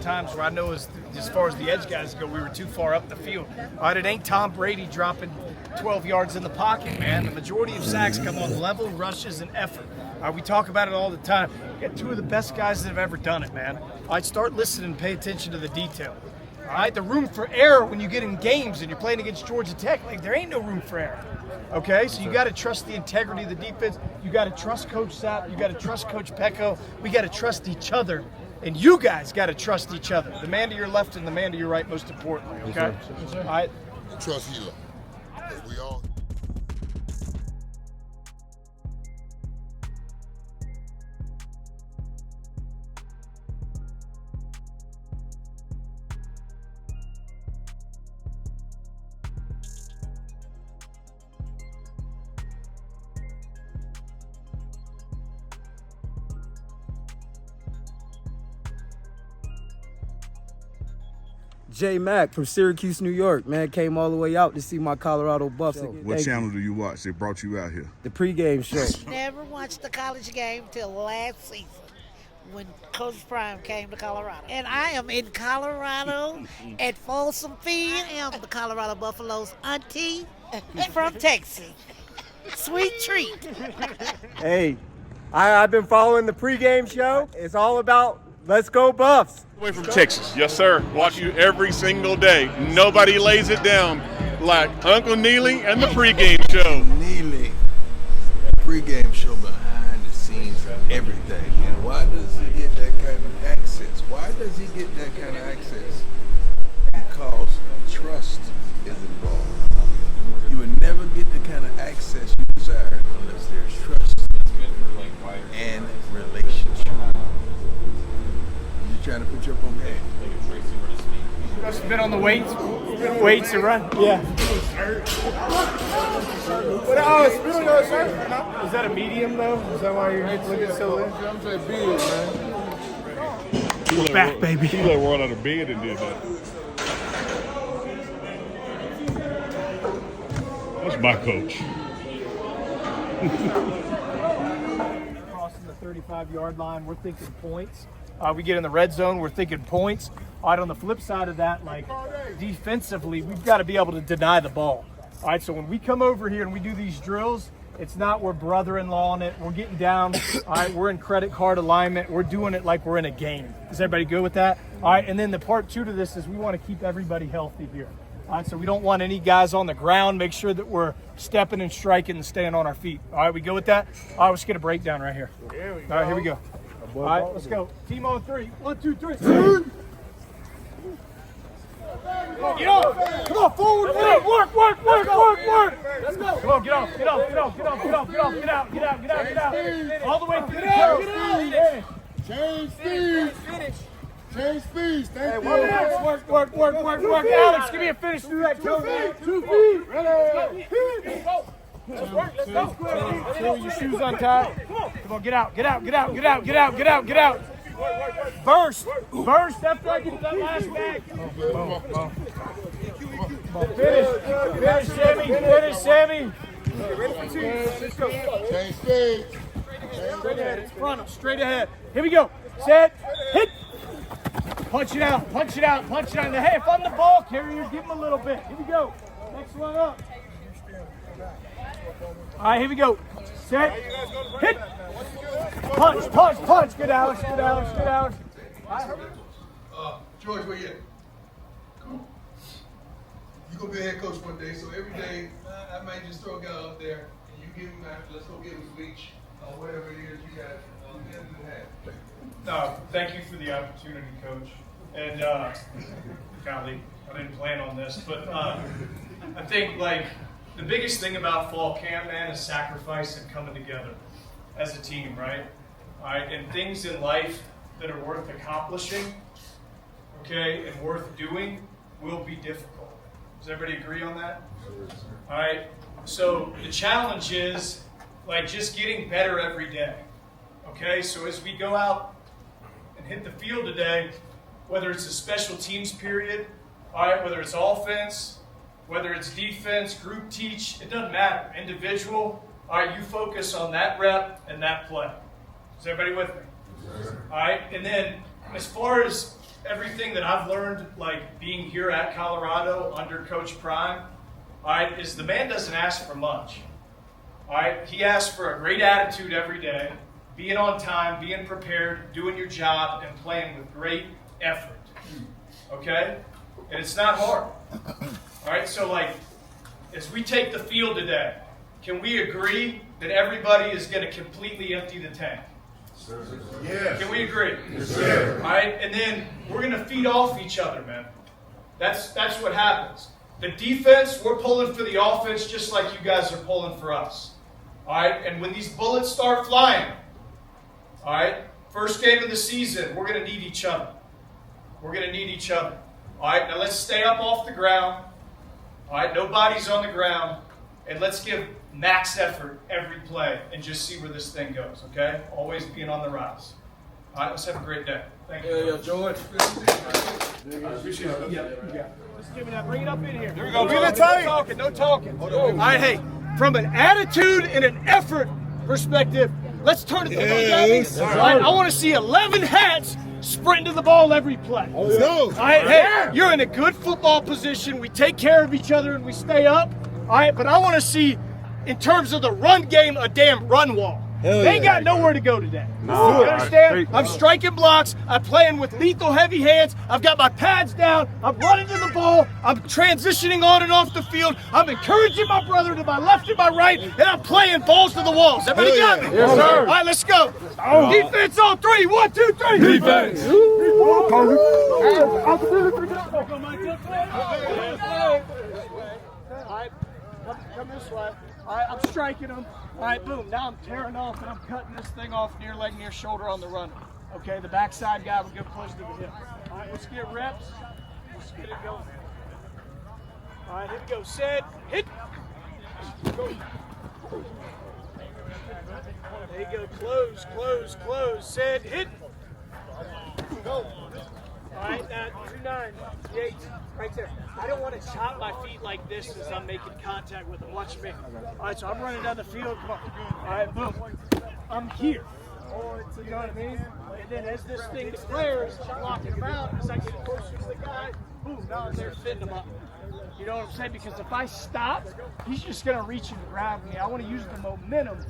times where I know as far as the edge guys go, we were too far up the field. All right, it ain't Tom Brady dropping 12 yards in the pocket, man. The majority of sacks come on level rushes and effort. We talk about it all the time. We got two of the best guys that have ever done it, man. All right, start listening and pay attention to the detail. All right, the room for error when you get in games and you're playing against Georgia Tech, like there ain't no room for error. Okay, so you got to trust the integrity of the defense. You got to trust Coach Sapp. You got to trust Coach Pecco. We got to trust each other, and you guys got to trust each other. The man to your left and the man to your right, most importantly. Okay, all right. Trust Helow. We all. J Mac from Syracuse, New York, man, came all the way out to see my Colorado Buffs. What channel do you watch? They brought you out here. The pregame show. Never watched the college game till last season when Coach Prime came to Colorado. And I am in Colorado at Folsom Field. I am the Colorado Buffaloes auntie from Texas. Sweet treat. Hey, I've been following the pregame show. It's all about let's go Buffs. Away from Texas, yes sir. Watch you every single day. Nobody lays it down like Uncle Neely and the pregame show. Neely, pregame show behind the scenes of everything. And why does he get that kind of access? Why does he get that kind of access? Because trust is involved. You would never get the kind of access you desire unless there's trust and relationship. Trying to put you up on game. It's been on the weights to run. Yeah. Oh, it's really no shirt. Is that a medium though? Is that why you're looking so lit? I'm saying big, man. Back, baby. He let roll out of bed and did that. That's my coach. Crossing the 35-yard line, we're thinking points. We get in the red zone, we're thinking points. All right, on the flip side of that, like defensively, we've got to be able to deny the ball. All right, so when we come over here and we do these drills, it's not we're brother-in-law in it. We're getting down. All right, we're in credit card alignment. We're doing it like we're in a game. Is everybody good with that? All right, and then the part two to this is we want to keep everybody healthy here. All right, so we don't want any guys on the ground. Make sure that we're stepping and striking and staying on our feet. All right, we go with that? All right, let's get a breakdown right here. Here we go. All right, here we go. All right, let's go. Team on three. 1, 2, 3. Get off. Come on, forward. Work. Let's go. Come on, get off. Get out. All the way through the curve. Change speed. Finish. Change speed. Thank you. Work. Alex, give me a finish through that. 2 feet. Ready. Let's go. Throw your shoes untied. Come on, get out. Burst after I get that last bag. Finish, Sammy. Ready for 2. Let's go. Change speed. Straight ahead. It's front up. Straight ahead. Here we go. Set. Hit. Punch it out. In the head. If I'm the ball carrier, give him a little bit. Here we go. Next one up. All right, here we go. Set. Hit. Punch. Good, Alex. George, where you at? Come on. You gonna be a head coach one day, so every day I might just throw a guy up there and you give him let's go get him bleach or whatever it is you got. No, thank you for the opportunity, Coach. And golly, I didn't plan on this, but I think the biggest thing about fall camp, man, is sacrifice and coming together as a team, right? All right, and things in life that are worth accomplishing, okay, and worth doing will be difficult. Does everybody agree on that? All right, so the challenge is just getting better every day, okay? So as we go out and hit the field today, whether it's a special teams period, all right, whether it's offense, whether it's defense, group teach, it doesn't matter. Individual, all right, you focus on that rep and that play. Is everybody with me? All right, and then as far as everything that I've learned, like being here at Colorado under Coach Prime, all right, is the man doesn't ask for much. All right, he asks for a great attitude every day, being on time, being prepared, doing your job, and playing with great effort. Okay? And it's not hard. All right, so like, as we take the field today, can we agree that everybody is going to completely empty the tank? Yes. Can we agree? Yes, sir. All right, and then we're going to feed off each other, man. That's what happens. The defense, we're pulling for the offense just like you guys are pulling for us. All right, and when these bullets start flying, all right, first game of the season, we're going to need each other. We're going to need each other. All right, now let's stay up off the ground. All right, no bodies on the ground. And let's give max effort every play and just see where this thing goes, okay? Always being on the rise. All right, let's have a great day. Thank you. Yeah, George. Bring it up in here. There we go. Get it tight. No talking. All right, hey, from an attitude and an effort perspective, let's turn it to All right, I want to see 11 hats sprinting to the ball every play. Let's go. All right, hey, you're in a good football position. We take care of each other and we stay up. All right, but I want to see, in terms of the run game, a damn run wall. They ain't got nowhere to go today. You understand? I'm striking blocks. I'm playing with lethal heavy hands. I've got my pads down. I'm running to the ball. I'm transitioning on and off the field. I'm encouraging my brother to my left and my right, and I'm playing balls to the walls. Everybody got me? Yes, sir. All right, let's go. Defense on three. 1, 2, 3. Defense. Come this way. All right, I'm striking them. All right, boom. Now I'm tearing off and I'm cutting this thing off near leg, near shoulder on the runner. Okay, the backside guy will get close to the hip. All right, let's get reps. Let's get it going. All right, here we go. Set. Hit. Go. There you go. Close, close, close. Set. Hit. Go. All right, now 2-9, 8, right there. I don't want to chop my feet like this as I'm making contact with them. Watch me. All right, so I'm running down the field. Come on. All right, boom. I'm here. You know what I mean? And then as this thing flares, I'm locking him out. As I get closer to the guy, boom, now I'm there fitting him up. You know what I'm saying? Because if I stop, he's just going to reach and grab me. I want to use the momentum to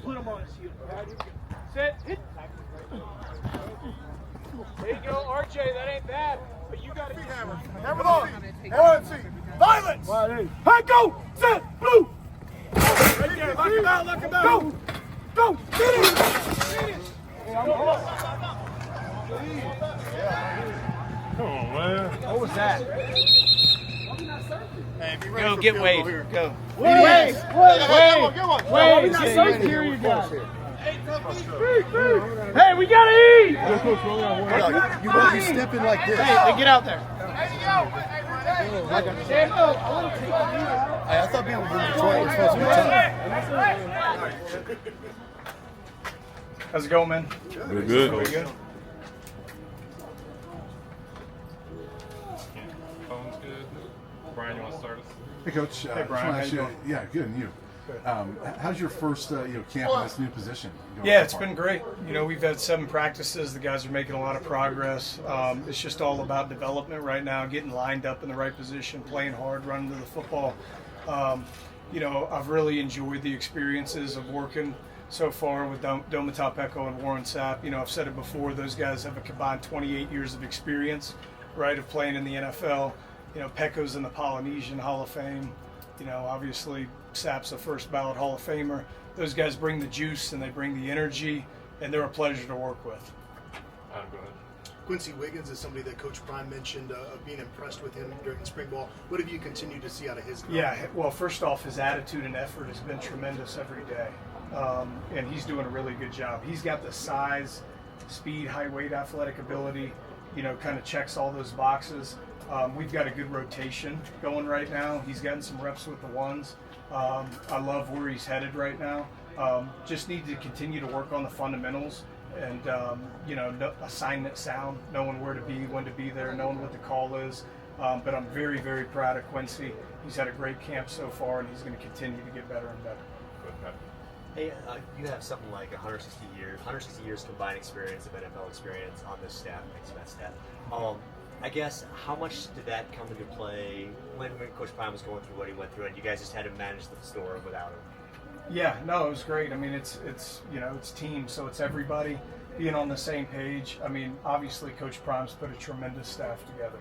put him on his heel. Right? Set. Hit. There you go, RJ. That ain't bad, but you got to hammer. Hammer on. Violence. Hey, go. Set. Blue. Right there. Lock him out. Lock him out. Go. Go. Get it. Get it. Come on, man. What was that? Hey, go get Wade. Go. Wade. Wade. Get safe here, you guys. Hey, we gotta eat! You won't be stepping like this. Hey, get out there. I thought being able to do Detroit was supposed to be tough. How's it going, man? We're good. Very good. Phone's good. Brian, you want to start us? Hey, Coach. Hey, Brian. How you doing? Yeah, good. And you? How's your first camp in this new position? Yeah, it's been great. You know, we've had 7 practices. The guys are making a lot of progress. It's just all about development right now, getting lined up in the right position, playing hard, running to the football. You know, I've really enjoyed the experiences of working so far with Domata Peko and Warren Sapp. You know, I've said it before, those guys have a combined 28 years of experience, right, of playing in the NFL. You know, Peko's in the Polynesian Hall of Fame. You know, obviously Sapp's a first ballot Hall of Famer. Those guys bring the juice and they bring the energy, and they're a pleasure to work with. Go ahead. Quincy Wiggins is somebody that Coach Prime mentioned of being impressed with him during the spring ball. What have you continued to see out of his game? Yeah, well, first off, his attitude and effort has been tremendous every day, and he's doing a really good job. He's got the size, speed, high weight, athletic ability, you know, kind of checks all those boxes. We've got a good rotation going right now. He's gotten some reps with the ones. I love where he's headed right now. Just need to continue to work on the fundamentals and, you know, assignment sound, knowing where to be, when to be there, knowing what the call is. But I'm very, very proud of Quincy. He's had a great camp so far, and he's going to continue to get better and better. Hey, you have something like 160 years combined experience of NFL experience on this staff, thanks to that staff. I guess, how much did that come into play when Coach Prime was going through what he went through, and you guys just had to manage the store without him? Yeah, no, it was great. I mean, it's team, so it's everybody being on the same page. I mean, obviously, Coach Prime's put a tremendous staff together.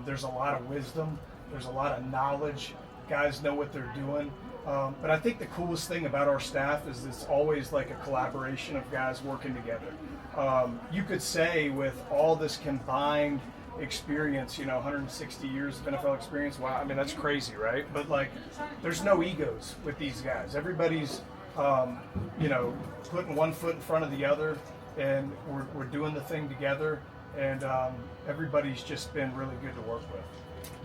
There's a lot of wisdom. There's a lot of knowledge. Guys know what they're doing. But I think the coolest thing about our staff is it's always like a collaboration of guys working together. You could say with all this combined experience, 160 years of NFL experience, wow, I mean, that's crazy, right? But like, there's no egos with these guys. Everybody's, putting one foot in front of the other, and we're doing the thing together, and everybody's just been really good to work with.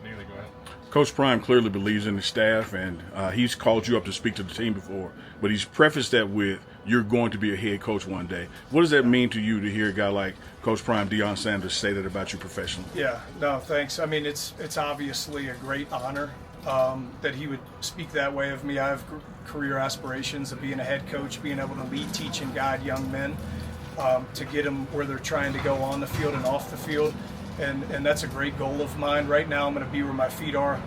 Neely, go ahead. Coach Prime clearly believes in the staff, and he's called you up to speak to the team before, but he's prefaced that with, you're going to be a head coach one day. What does that mean to you to hear a guy like Coach Prime, Deion Sanders, say that about you professionally? Yeah, no, thanks. I mean, it's obviously a great honor that he would speak that way of me. I have career aspirations of being a head coach, being able to lead, teach, and guide young men to get them where they're trying to go on the field and off the field. And that's a great goal of mine. Right now I'm going to be where my feet are,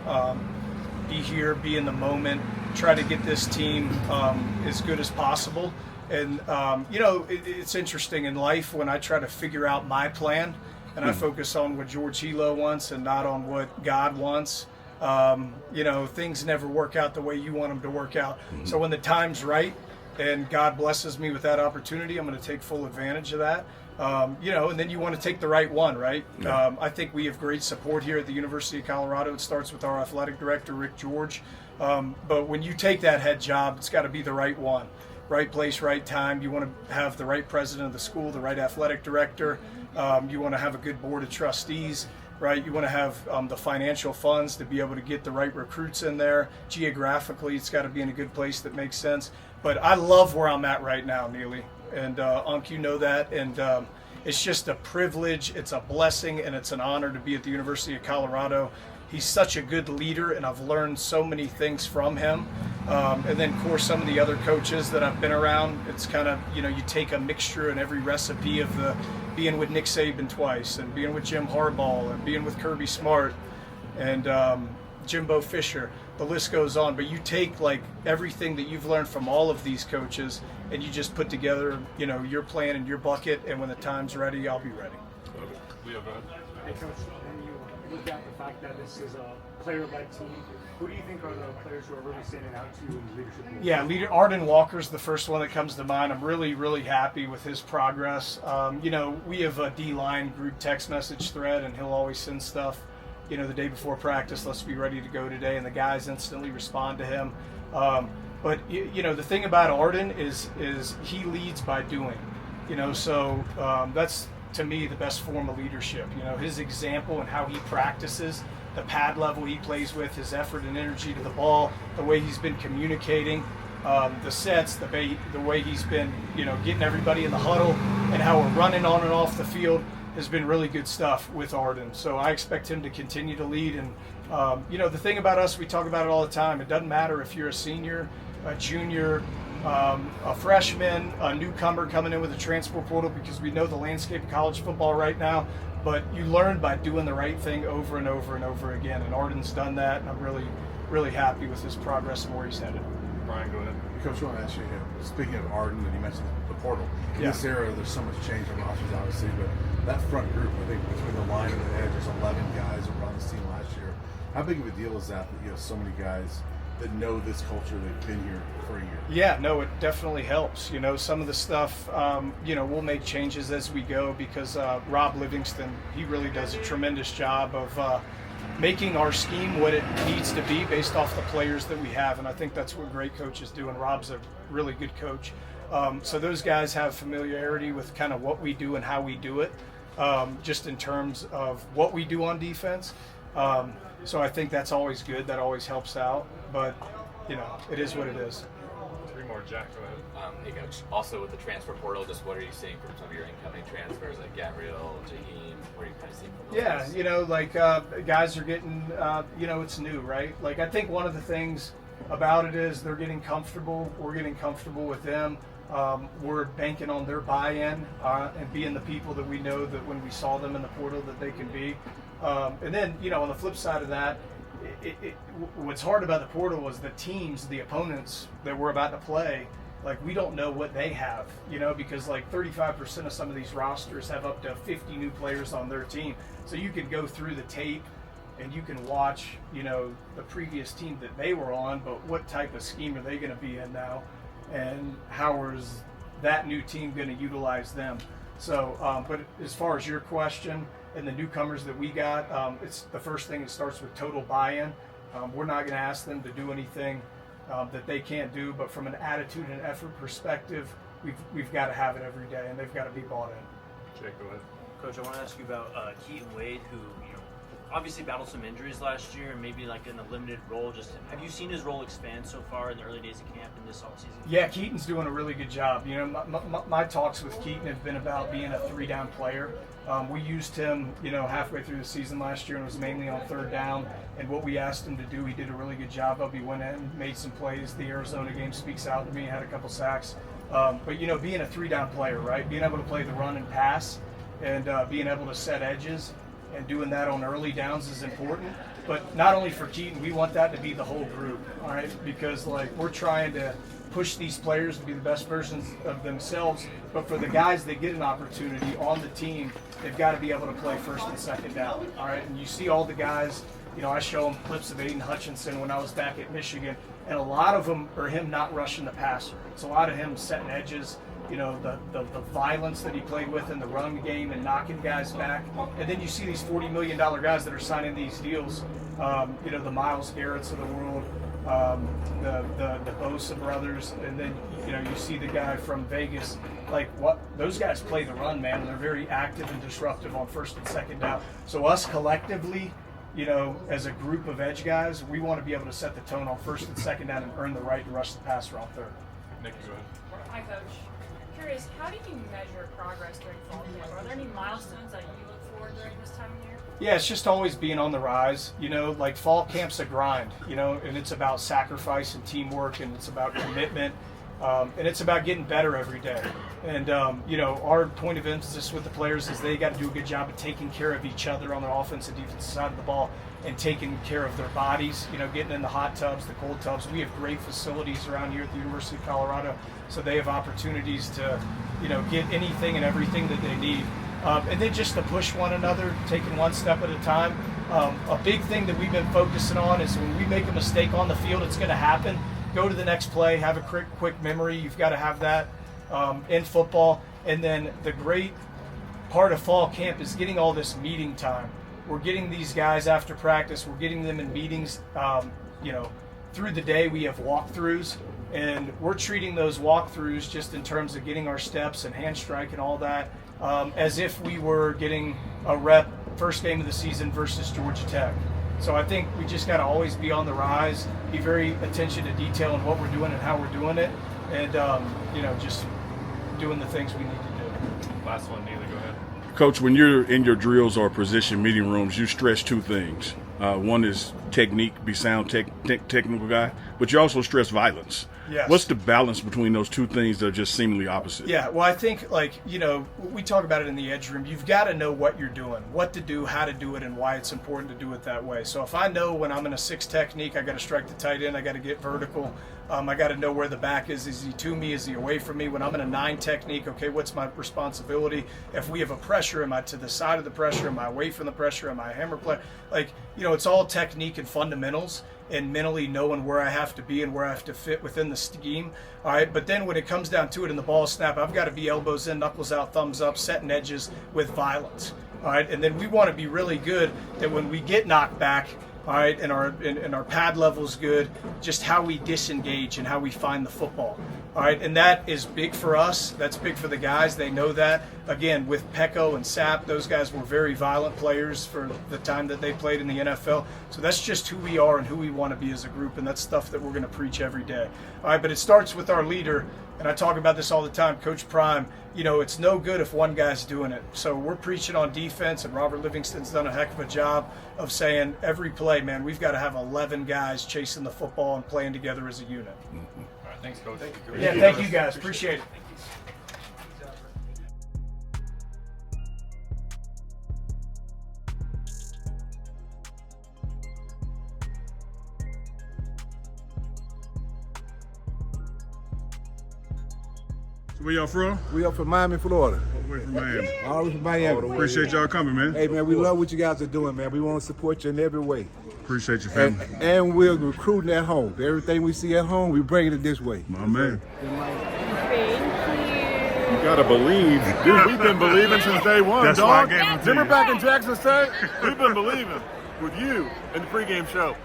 be here, be in the moment, try to get this team as good as possible. And, it's interesting in life when I try to figure out my plan and I focus on what George Helow wants and not on what God wants. Things never work out the way you want them to work out. So when the time's right and God blesses me with that opportunity, I'm going to take full advantage of that. And then you want to take the right one, right? Yeah. I think we have great support here at the University of Colorado. It starts with our athletic director, Rick George. But when you take that head job, it's got to be the right one. Right place, right time. You want to have the right president of the school, the right athletic director. You want to have a good board of trustees, right? You want to have the financial funds to be able to get the right recruits in there. Geographically, it's got to be in a good place that makes sense. But I love where I'm at right now, Neely. And Unc, you know that. And it's just a privilege, it's a blessing, and it's an honor to be at the University of Colorado. He's such a good leader, and I've learned so many things from him. And then, of course, some of the other coaches that I've been around, it's kind of, you take a mixture in every recipe of the being with Nick Saban twice, and being with Jim Harbaugh, and being with Kirby Smart, and Jimbo Fisher. The list goes on. But you take, like, everything that you've learned from all of these coaches, and you just put together, your plan and your bucket, and when the time's ready, I'll be ready. Leo, go ahead. Hey, Coach, when you look at the fact that this is a player-led team, who do you think are the players who are really standing out to you in leadership? Yeah, Arden Walker's the first one that comes to mind. I'm really, really happy with his progress. We have a D-line group text message thread, and he'll always send stuff, the day before practice, let's be ready to go today, and the guys instantly respond to him. But the thing about Arden is he leads by doing. So that's, to me, the best form of leadership. His example and how he practices, the pad level he plays with, his effort and energy to the ball, the way he's been communicating, the sets, the way he's been, getting everybody in the huddle, and how we're running on and off the field has been really good stuff with Arden. So I expect him to continue to lead. And the thing about us, we talk about it all the time. It doesn't matter if you're a senior, a junior, a freshman, a newcomer coming in with a transfer portal, because we know the landscape of college football right now. But you learn by doing the right thing over and over and over again. And Arden's done that, and I'm really, really happy with his progress and where he's headed. Brian, go ahead. Coach, I want to ask you, speaking of Arden, and you mentioned the portal. In this era, there's so much change in rosters, obviously, but that front group, I think, between the line and the edge, there's 11 guys who were on this team last year. How big of a deal is that you have so many guys that know this culture, they've been here for a year? Yeah, no, it definitely helps. Some of the stuff, we'll make changes as we go, because Rob Livingston, he really does a tremendous job of making our scheme what it needs to be based off the players that we have. And I think that's what great coaches do, and Rob's a really good coach. So those guys have familiarity with kind of what we do and how we do it, just in terms of what we do on defense. So I think that's always good. That always helps out. But, it is what it is. Three more, Jack, go ahead. Hey, Coach. Also, with the transfer portal, just what are you seeing from some of your incoming transfers, like Gabriel, Jaheim? What are you kind of seeing from those guys? Guys are getting, it's new, right? Like, I think one of the things about it is they're getting comfortable. We're getting comfortable with them. We're banking on their buy-in and being the people that we know that when we saw them in the portal that they can be. And then, on the flip side of that, what's hard about the portal is the teams, the opponents that we're about to play, like we don't know what they have, because like 35% of some of these rosters have up to 50 new players on their team. So you can go through the tape and you can watch, the previous team that they were on, but what type of scheme are they going to be in now? And how is that new team going to utilize them? So, but as far as your question and the newcomers that we got, it's the first thing. It starts with total buy-in. We're not going to ask them to do anything that they can't do, but from an attitude and effort perspective, we've got to have it every day, and they've got to be bought in. Jake, go ahead. Coach, I want to ask you about Keaton Wade, who obviously battled some injuries last year, and maybe like in a limited role. Just have you seen his role expand so far in the early days of camp and this offseason? Yeah, Keaton's doing a really good job. My talks with Keaton have been about being a 3-down player. We used him, halfway through the season last year, and it was mainly on 3rd down. And what we asked him to do, he did a really good job of. He went in, made some plays. The Arizona game speaks out to me. Had a couple sacks. But being a 3-down player, right? Being able to play the run and pass, and being able to set edges, and doing that on early downs is important. But not only for Keaton, we want that to be the whole group, all right? Because we're trying to push these players to be the best versions of themselves. But for the guys that get an opportunity on the team, they've got to be able to play 1st and 2nd down, all right? And you see all the guys, I show them clips of Aiden Hutchinson when I was back at Michigan, and a lot of them are him not rushing the passer. It's a lot of him setting edges, the violence that he played with in the run game and knocking guys back. And then you see these $40 million guys that are signing these deals, the Myles Garretts of the world, the Bosa brothers, and then, you see the guy from Vegas. Those guys play the run, man, and they're very active and disruptive on 1st and 2nd down. So us collectively, as a group of edge guys, we want to be able to set the tone on 1st and 2nd down and earn the right to rush the passer on 3rd. Nick, go ahead. Hi, Coach. Curious, how do you measure progress during fall camp? Are there any milestones that you look for during this time of year? Yeah, it's just always being on the rise. Fall camp's a grind, and it's about sacrifice and teamwork, and it's about commitment, and it's about getting better every day. And, our point of emphasis with the players is they got to do a good job of taking care of each other on the offensive and defensive side of the ball and taking care of their bodies, getting in the hot tubs, the cold tubs. We have great facilities around here at the University of Colorado, so they have opportunities to, get anything and everything that they need. And then just to push one another, taking one step at a time. A big thing that we've been focusing on is when we make a mistake on the field, it's going to happen. Go to the next play, have a quick memory. You've got to have that in football. And then the great part of fall camp is getting all this meeting time. We're getting these guys after practice. We're getting them in meetings, through the day. We have walkthroughs, and we're treating those walkthroughs just in terms of getting our steps and hand strike and all that, as if we were getting a rep first game of the season versus Georgia Tech. So I think we just got to always be on the rise, be very attention to detail in what we're doing and how we're doing it, and just doing the things we need to do. Last one, Neely, go ahead. Coach, when you're in your drills or position meeting rooms, you stress 2 things. One is technique, be sound technical guy, but you also stress violence. Yes. What's the balance between those 2 things that are just seemingly opposite? Yeah, well, I think, we talk about it in the edge room. You've got to know what you're doing, what to do, how to do it, and why it's important to do it that way. So if I know when I'm in a 6 technique, I got to strike the tight end, I got to get vertical. I got to know where the back is. Is he to me? Is he away from me? When I'm in a 9 technique, okay, what's my responsibility? If we have a pressure, am I to the side of the pressure? Am I away from the pressure? Am I a hammer play? It's all technique and fundamentals and mentally knowing where I have to be and where I have to fit within the scheme. All right, but then when it comes down to it in the ball snap, I've got to be elbows in, knuckles out, thumbs up, setting edges with violence. All right, and then we want to be really good that when we get knocked back, all right, and our pad level is good, just how we disengage and how we find the football. All right, and that is big for us. That's big for the guys. They know that. Again, with Pecco and Sapp, those guys were very violent players for the time that they played in the NFL. So that's just who we are and who we want to be as a group, and that's stuff that we're going to preach every day. All right, but it starts with our leader, and I talk about this all the time, Coach Prime, you know, it's no good if one guy's doing it. So we're preaching on defense, and Robert Livingston's done a heck of a job of saying every play, man, we've got to have 11 guys chasing the football and playing together as a unit. All right, thanks, Coach. Thank you, Coach. Yeah, thank you guys. Appreciate it. So where y'all from? We up from Miami, Florida. All the way from Miami. All the way from Miami. Appreciate y'all coming, man. Hey, man, we love what you guys are doing, man. We want to support you in every way. Appreciate your family. And we're recruiting at home. Everything we see at home, we bring it this way. My man. You gotta believe. Dude, we've been believing since day one, That's why I dog. gave it to Remember you. back in Jackson State? We've been believing with you in the pregame show.